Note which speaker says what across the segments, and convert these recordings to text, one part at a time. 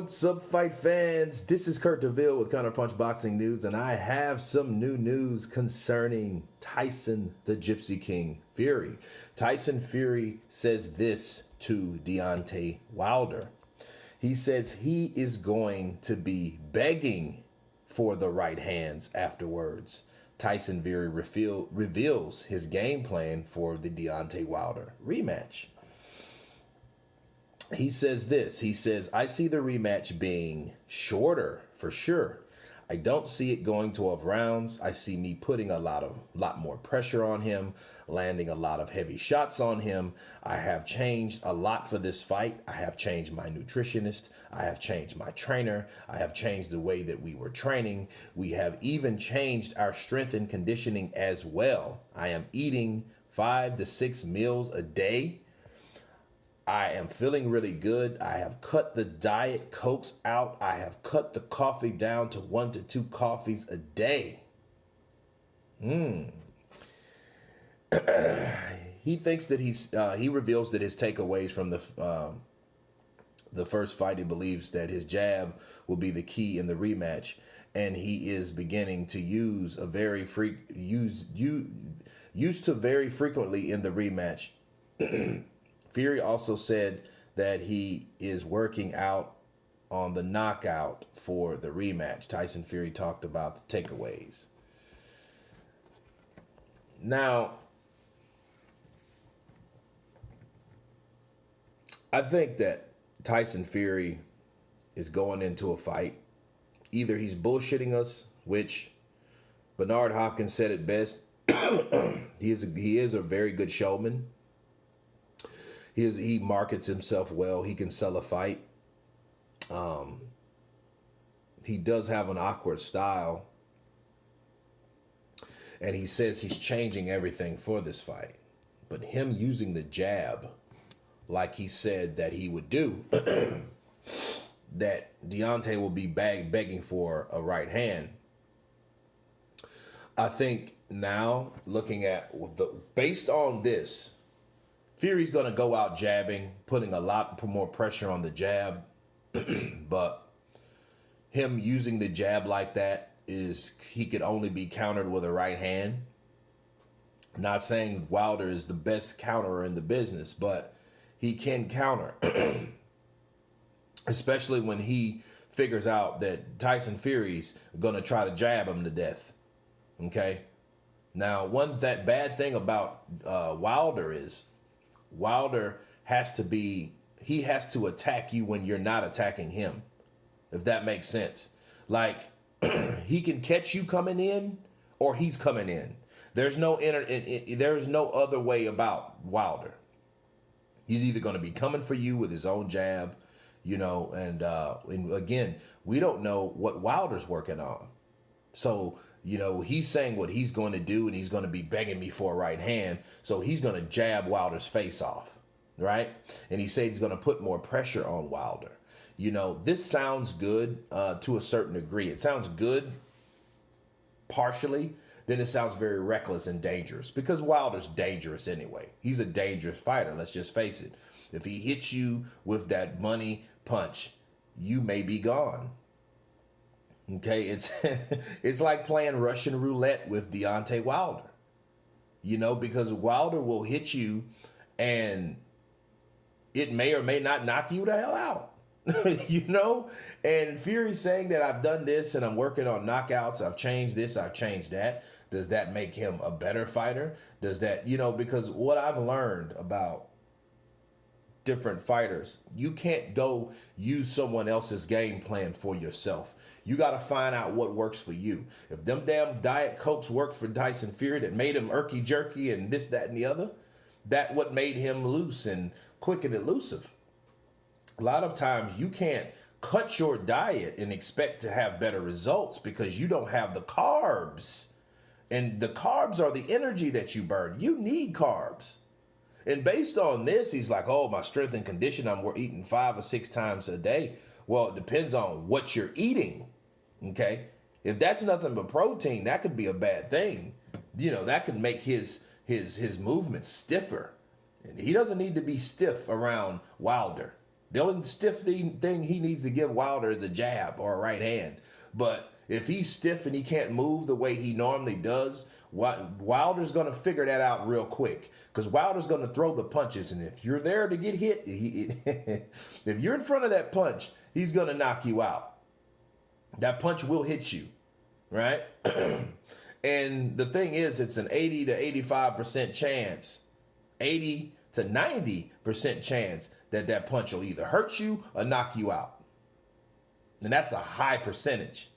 Speaker 1: What's up, fight fans? This is Kurt DeVille with Counterpunch Boxing News, and I have some new news concerning Tyson the Gypsy King Fury. Tyson Fury says this to Deontay Wilder. He says he is going to be begging for the right hands afterwards. Tyson Fury reveals his game plan for the Deontay Wilder rematch. He says this. He says, I see the rematch being shorter for sure. I don't see it going 12 rounds. I see me putting a lot more pressure on him, landing a lot of heavy shots on him. I have changed a lot for this fight. I have changed my nutritionist. I have changed my trainer. I have changed the way that we were training. We have even changed our strength and conditioning as well. I am eating 5 to 6 meals a day. I am feeling really good. I have cut the Diet Cokes out. I have cut the coffee down to 1 to 2 coffees a day. He thinks that he reveals that his takeaways from the first fight, he believes that his jab will be the key in the rematch, and he is beginning to use very frequently in the rematch. Fury also said that he is working out on the knockout for the rematch. Tyson Fury talked about the takeaways. Now, I think that Tyson Fury is going into a fight. Either he's bullshitting us, which Bernard Hopkins said it best. He is a very good showman. He markets himself well. He can sell a fight. He does have an awkward style. And he says he's changing everything for this fight. But him using the jab, like he said that he would do, that Deontay will be begging for a right hand. I think now, looking at based on this, Fury's going to go out jabbing, putting a lot more pressure on the jab. But him using the jab like that he could only be countered with a right hand. Not saying Wilder is the best counterer in the business, but he can counter. Especially when he figures out that Tyson Fury's going to try to jab him to death. Okay? Now, bad thing about Wilder is Wilder has to attack you when you're not attacking him, if that makes sense. Like, he can catch you coming in or he's coming in. There's no other way about Wilder. He's either going to be coming for you with his own jab, and again, we don't know what Wilder's working on. So, he's saying what he's going to do, and he's going to be begging me for a right hand. So he's going to jab Wilder's face off, right? And he said he's going to put more pressure on Wilder. This sounds good to a certain degree. It sounds good partially. Then it sounds very reckless and dangerous because Wilder's dangerous anyway. He's a dangerous fighter. Let's just face it. If he hits you with that money punch, you may be gone. Okay, it's like playing Russian roulette with Deontay Wilder. Because Wilder will hit you and it may or may not knock you the hell out. And Fury's saying that I've done this and I'm working on knockouts. I've changed this, I've changed that. Does that make him a better fighter? Does that, because what I've learned about different fighters, you can't go use someone else's game plan for yourself. You got to find out what works for you. If them damn Diet Cokes worked for Tyson Fury that made him irky jerky and this, that, and the other, that what made him loose and quick and elusive. A lot of times you can't cut your diet and expect to have better results because you don't have the carbs. And the carbs are the energy that you burn. You need carbs. And based on this, he's like, oh, my strength and condition, I'm eating 5 or 6 times a day. Well, it depends on what you're eating. Okay? If that's nothing but protein, that could be a bad thing. That could make his movement stiffer. And he doesn't need to be stiff around Wilder. The only stiff thing he needs to give Wilder is a jab or a right hand. But if he's stiff and he can't move the way he normally does, Wilder's going to figure that out real quick. Because Wilder's going to throw the punches. And if you're there to get hit, if you're in front of that punch, he's going to knock you out. That punch will hit you, right? And the thing is, it's an 80 to 85% chance, 80 to 90% chance that punch will either hurt you or knock you out. And that's a high percentage.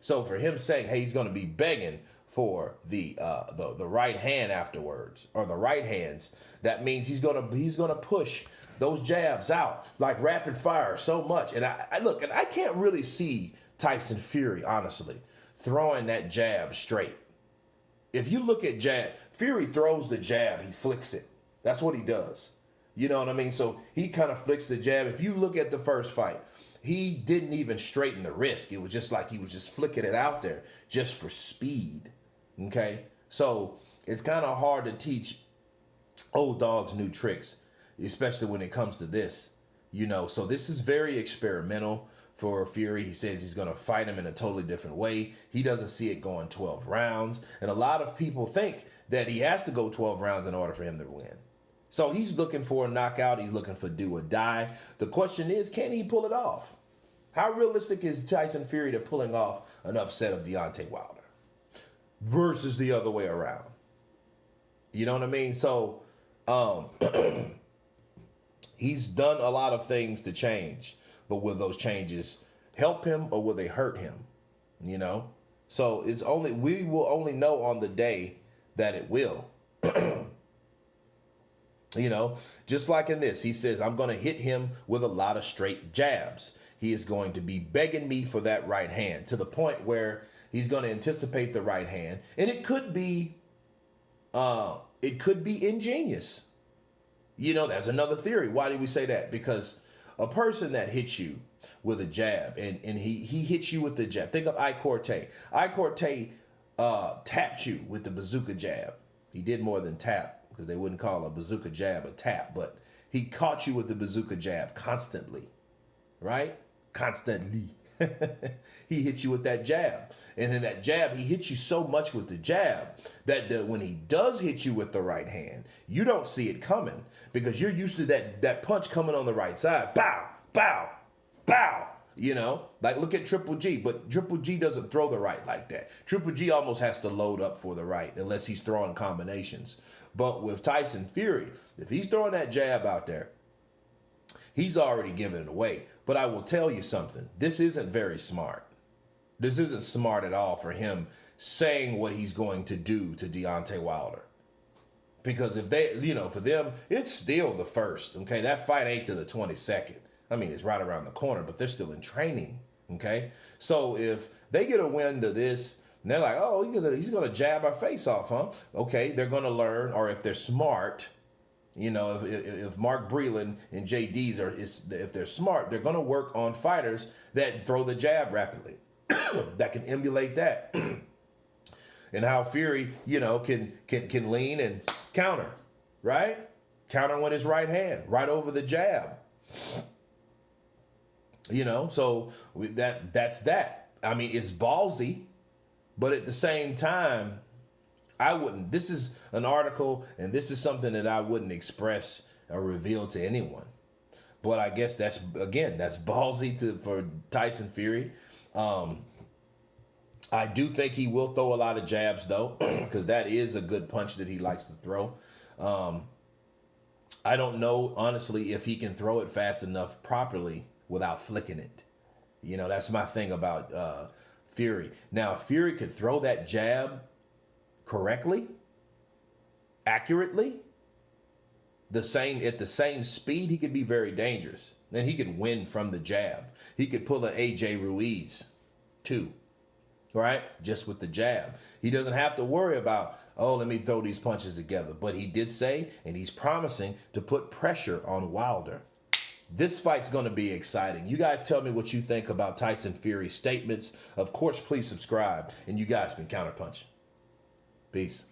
Speaker 1: So for him saying, hey, he's going to be begging for the right hand afterwards, or the right hands, that means he's gonna push those jabs out like rapid fire so much. And I can't really see Tyson Fury, honestly, throwing that jab straight. If you look at jab, Fury throws the jab, he flicks it. That's what he does. You know what I mean? So he kind of flicks the jab. If you look at the first fight, he didn't even straighten the wrist. It was just like he was just flicking it out there just for speed. Okay? So it's kind of hard to teach old dogs new tricks, especially when it comes to this. You know, so this is very experimental for Fury. He says he's going to fight him in a totally different way. He doesn't see it going 12 rounds. And a lot of people think that he has to go 12 rounds in order for him to win. So he's looking for a knockout. He's looking for do or die. The question is, can he pull it off? How realistic is Tyson Fury to pulling off an upset of Deontay Wilder versus the other way around? You know what I mean? So he's done a lot of things to change, but will those changes help him or will they hurt him? You know? So we will only know on the day that it will. You know, just like in this, he says, I'm going to hit him with a lot of straight jabs. He is going to be begging me for that right hand to the point where he's going to anticipate the right hand. And it could be ingenious. You know, that's another theory. Why do we say that? Because a person that hits you with a jab and he hits you with the jab. Think of Corte. Corte tapped you with the bazooka jab. He did more than tap, because they wouldn't call a bazooka jab a tap, but he caught you with the bazooka jab constantly, right? Constantly. He hit you with that jab. And then that jab, he hits you so much with the jab that when he does hit you with the right hand, you don't see it coming because you're used to that punch coming on the right side. Bow, bow, bow. You know, like look at Triple G, but Triple G doesn't throw the right like that. Triple G almost has to load up for the right unless he's throwing combinations. But with Tyson Fury, if he's throwing that jab out there, he's already given it away. But I will tell you something. This isn't very smart. This isn't smart at all for him saying what he's going to do to Deontay Wilder. Because if they, for them, it's still the first. Okay, that fight ain't to the 22nd. I mean, it's right around the corner, but they're still in training. Okay, so if they get a wind of this, and they're like, oh, he's going to jab our face off, huh? Okay, they're going to learn, or if they're smart, if Mark Breland and JD's if they're smart, they're going to work on fighters that throw the jab rapidly, that can emulate that, and how Fury, can lean and counter, right? Counter with his right hand, right over the jab. So that's that. I mean, it's ballsy. But at the same time, I wouldn't. This is an article, and this is something that I wouldn't express or reveal to anyone. But I guess that's ballsy for Tyson Fury. I do think he will throw a lot of jabs, though, because that is a good punch that he likes to throw. I don't know, honestly, if he can throw it fast enough properly without flicking it. That's my thing about Fury. Now, if Fury could throw that jab correctly, accurately, at the same speed, he could be very dangerous. Then he could win from the jab. He could pull an AJ Ruiz too, right? Just with the jab. He doesn't have to worry about, let me throw these punches together. But he did say, and he's promising to put pressure on Wilder. This fight's going to be exciting. You guys tell me what you think about Tyson Fury's statements. Of course, please subscribe. And you guys been Counterpunch. Peace.